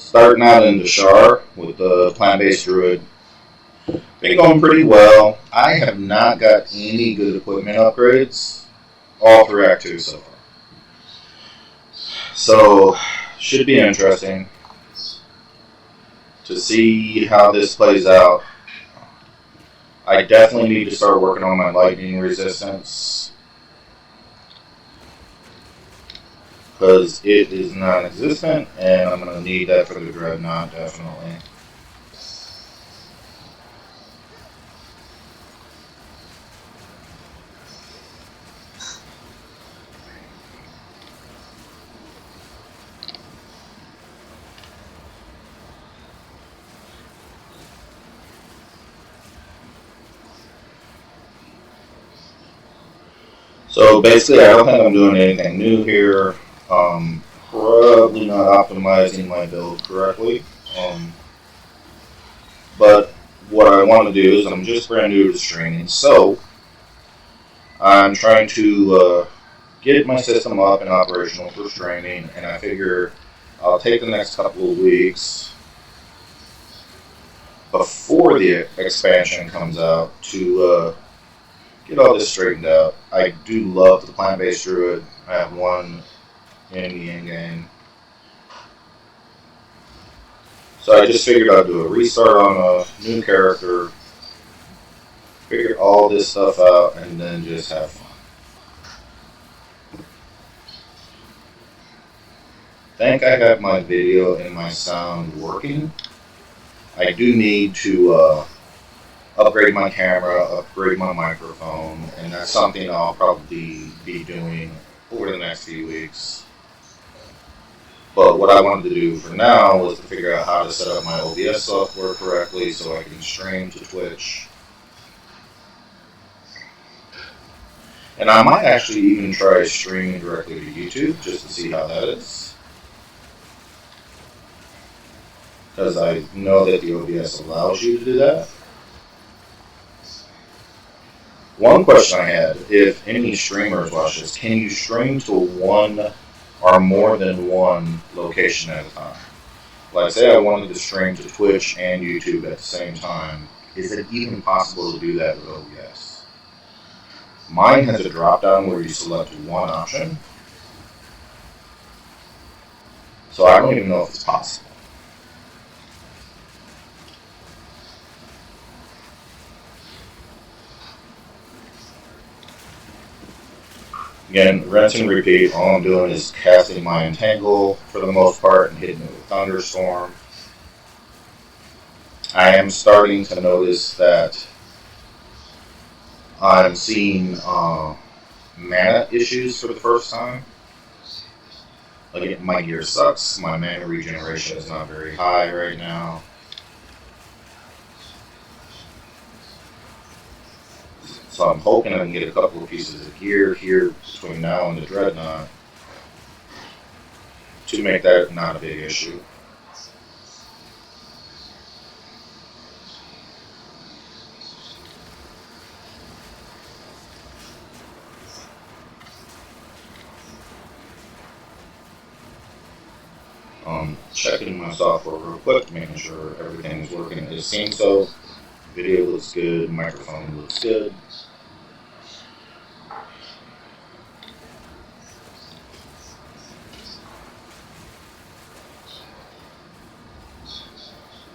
Starting out in the Shar with the plant-based Druid. Been going pretty well. I have not got any good equipment upgrades all through Act 2 so far. So, should be interesting to see how this plays out. I definitely need to start working on my lightning resistance, because it is non-existent, and I'm going to need that for the Dreadnought, definitely. So basically, I don't think I'm doing anything new here. Probably not optimizing my build correctly. But what I want to do is, I'm just brand new to streaming, so I'm trying to get my system up and operational for streaming, and I figure I'll take the next couple of weeks before the expansion comes out to get all this straightened out. I do love the plant-based Druid. I have one in the in-game. So I just figured I'd do a restart on a new character, figure all this stuff out, and then just have fun. I think I have my video and my sound working. I do need to upgrade my camera, upgrade my microphone, and that's something I'll probably be doing over the next few weeks. But what I wanted to do for now was to figure out how to set up my OBS software correctly so I can stream to Twitch. And I might actually even try streaming directly to YouTube just to see how that is, because I know that the OBS allows you to do that. One question I had, if any streamers watch this, can you stream to one or more than one location at a time? Like, say I wanted to stream to Twitch and YouTube at the same time, is it even possible to do that with OBS? Mine has a drop down where you select one option, so I don't even know if it's possible. Again, rinse and repeat. All I'm doing is casting my Entangle for the most part and hitting it with Thunderstorm. I am starting to notice that I'm seeing mana issues for the first time. Like, my gear sucks. My mana regeneration is not very high right now. So I'm hoping I can get a couple of pieces of gear here between now and the Dreadnought to make that not a big issue. Checking my software real quick, making sure everything is working as it seems so. Video looks good, microphone looks good.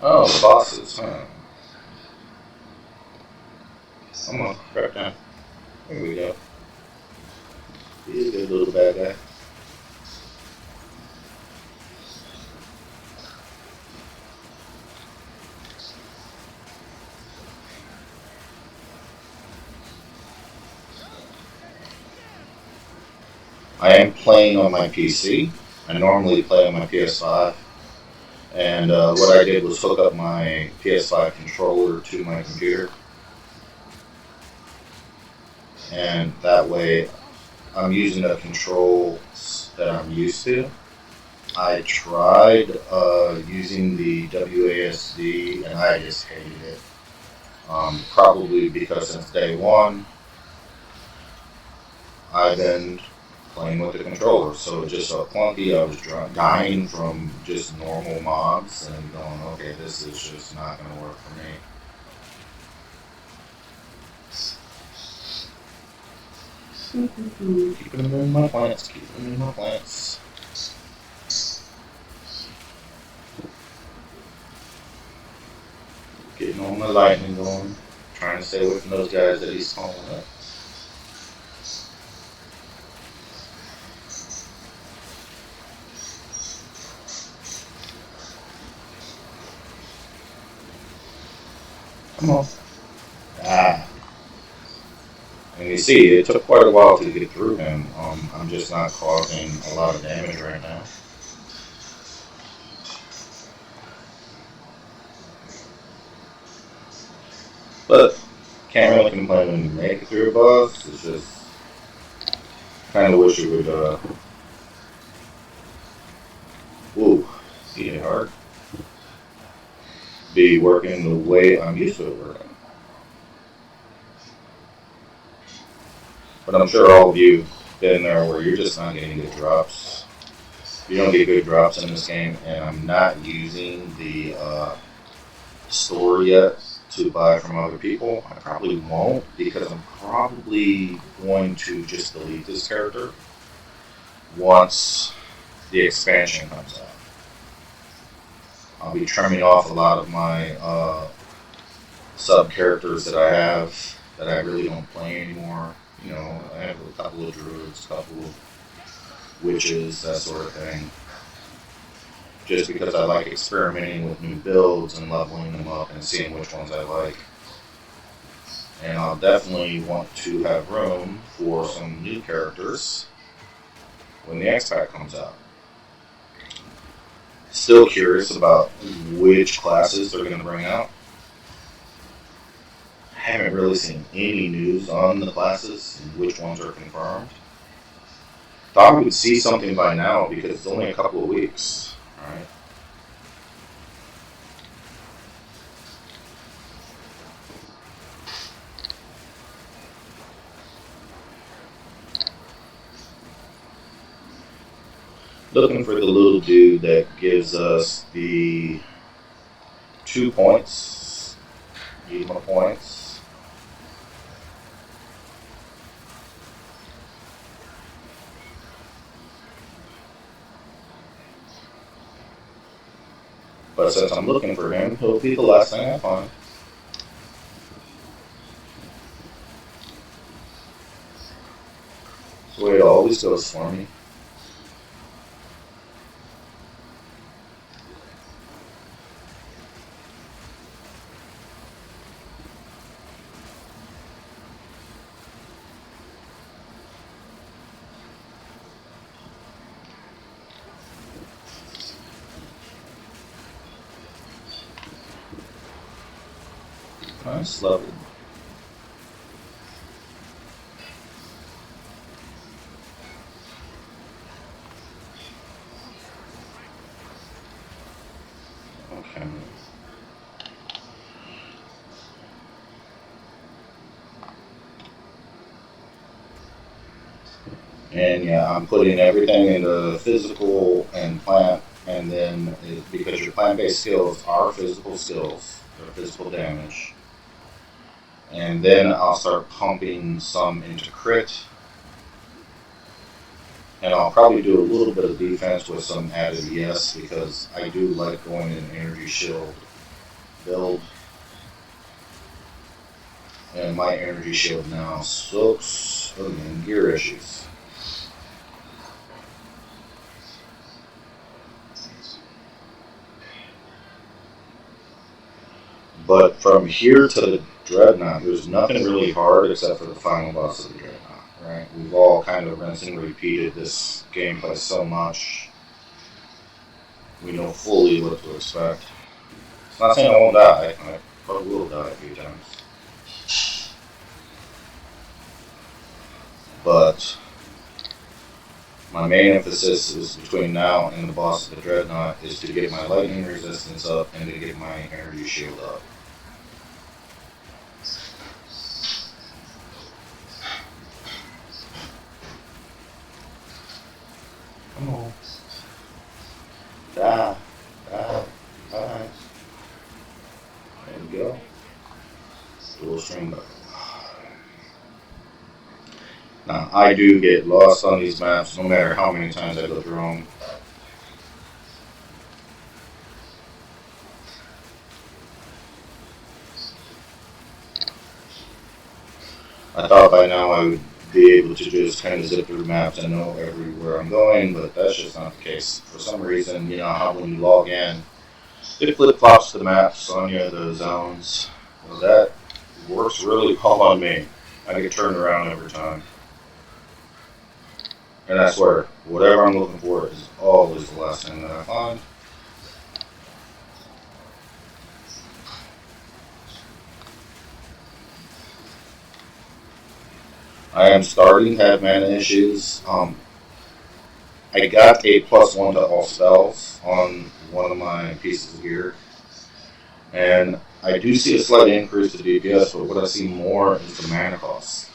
Oh, the bosses, huh? I'm gonna crack down. There we go. He's a good little bad guy. I am playing on my PC. I normally play on my PS5. And what I did was hook up my PS5 controller to my computer. And that way, I'm using the controls that I'm used to. I tried using the WASD, and I just hated it. Probably because since day one, I've been playing with the controller. So just so clunky, I was dying from just normal mobs and going, okay, this is just not going to work for me. Keeping them in my plants, keeping them in my plants. Getting all my lightning going. Trying to stay away from those guys that he's calling up. Come on. Ah. And you see, it took quite a while to get through him. I'm just not causing a lot of damage right now. But can't really complain when you make it through a boss. It's just kind of wish it would. Ooh, see it hard. Be working the way I'm used to it working. But I'm sure all of you been there where you're just not getting good drops. You don't get good drops in this game, and I'm not using the store yet to buy from other people. I probably won't because I'm probably going to just delete this character once the expansion comes out. I'll be trimming off a lot of my sub characters that I have that I really don't play anymore. You know, I have a couple of druids, a couple of witches, that sort of thing. Just because I like experimenting with new builds and leveling them up and seeing which ones I like. And I'll definitely want to have room for some new characters when the X-Pack comes out. Still curious about which classes they're going to bring out. I haven't really seen any news on the classes and which ones are confirmed. Thought we would see something by now because it's only a couple of weeks, right? Looking for the little dude that gives us the 2 points, Yuma points. But since I'm looking for him, he'll be the last thing I find. That's the way it always goes for me. Nice level. Okay. And yeah, I'm putting everything into physical and plant, and then because your plant-based skills are physical skills, they're physical damage. And then I'll start pumping some into crit. And I'll probably do a little bit of defense with some added ES because I do like going in energy shield build. And my energy shield now soaks in gear issues. But from here to the Dreadnought, there's nothing really hard except for the final boss of the Dreadnought, right? We've all kind of rinsed and repeated this gameplay so much. We know fully what to expect. It's not saying I won't die. I probably will die a few times. But my main emphasis is between now and the boss of the Dreadnought is to get my lightning resistance up and to get my energy shield up. I do get lost on these maps no matter how many times I go through them. I thought by now I would be able to just kind of zip through maps and know everywhere I'm going, but that's just not the case. For some reason, you know how when you log in, it flip-flops the maps on you, the zones. Well, that works really well on me. I get turned around every time. And I swear, whatever I'm looking for is always the last thing that I find. I am starting to have mana issues. I got a +1 to all spells on one of my pieces of gear. And I do see a slight increase to DPS, but what I see more is the mana cost.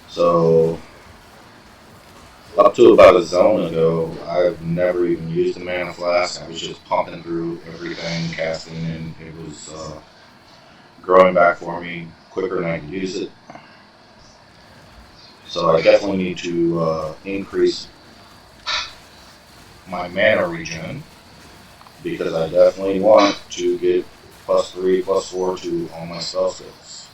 So, up to about a zone ago, I've never even used a mana flask. I was just pumping through everything, casting, and it was growing back for me quicker than I could use it. So I definitely need to increase my mana regen, because I definitely want to get +3, +4 to all my spell skills.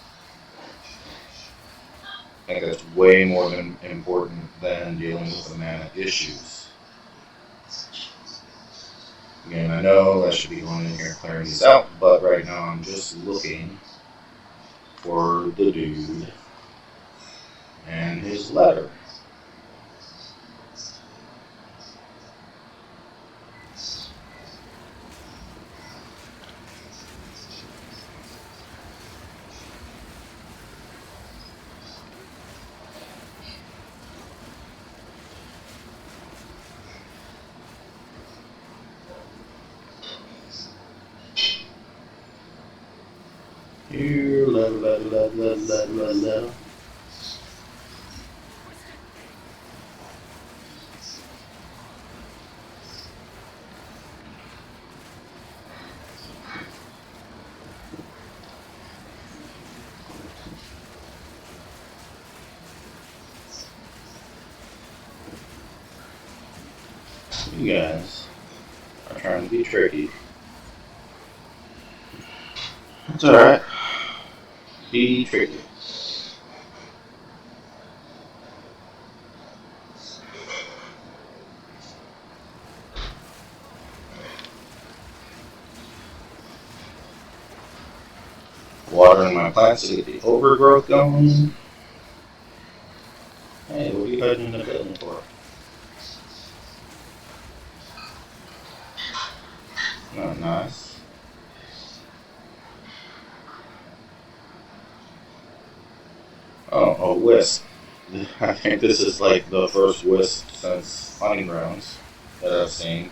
I think that's way more than important than dealing with the mana issues. Again, I know I should be going in here and clearing these out, but right now I'm just looking for the dude and his letter. Here, la la la la la la la. You guys are trying to be tricky. It's alright. Be tricky. Watering my plants to get the overgrowth going. Hey, what are you hiding in the building for? Not nice. Oh, a wisp. I think this is like the first wisp since hunting grounds that I've seen.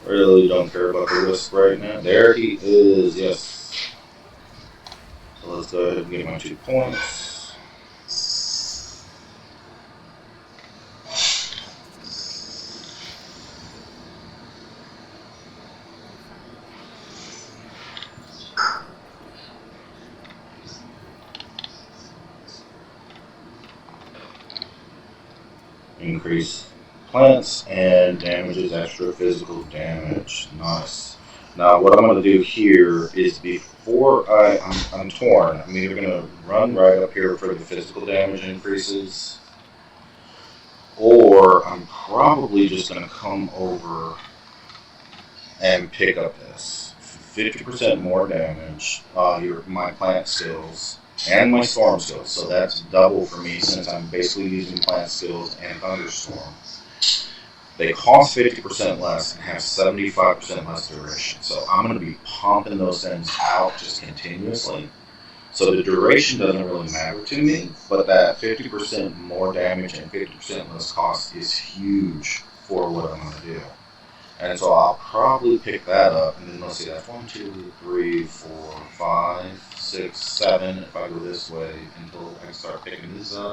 Really don't care about the wisp right now. There he is, yes. So let's go ahead and get my 2 points. Increase plants and damages extra physical damage. Nice. Now what I'm going to do here is before I'm torn, I'm either going to run right up here for the physical damage increases, or I'm probably just going to come over and pick up this. 50% more damage, my plant skills, and my storm skills, so that's double for me since I'm basically using plant skills and thunderstorm. They cost 50% less and have 75% less duration, so I'm going to be pumping those things out just continuously. So the duration doesn't really matter to me, but that 50% more damage and 50% less cost is huge for what I'm going to do. And so I'll probably pick that up, and then let's see, that's 1, 2, 3, 4, 5, 6, 7 if I go this way until I start picking this up.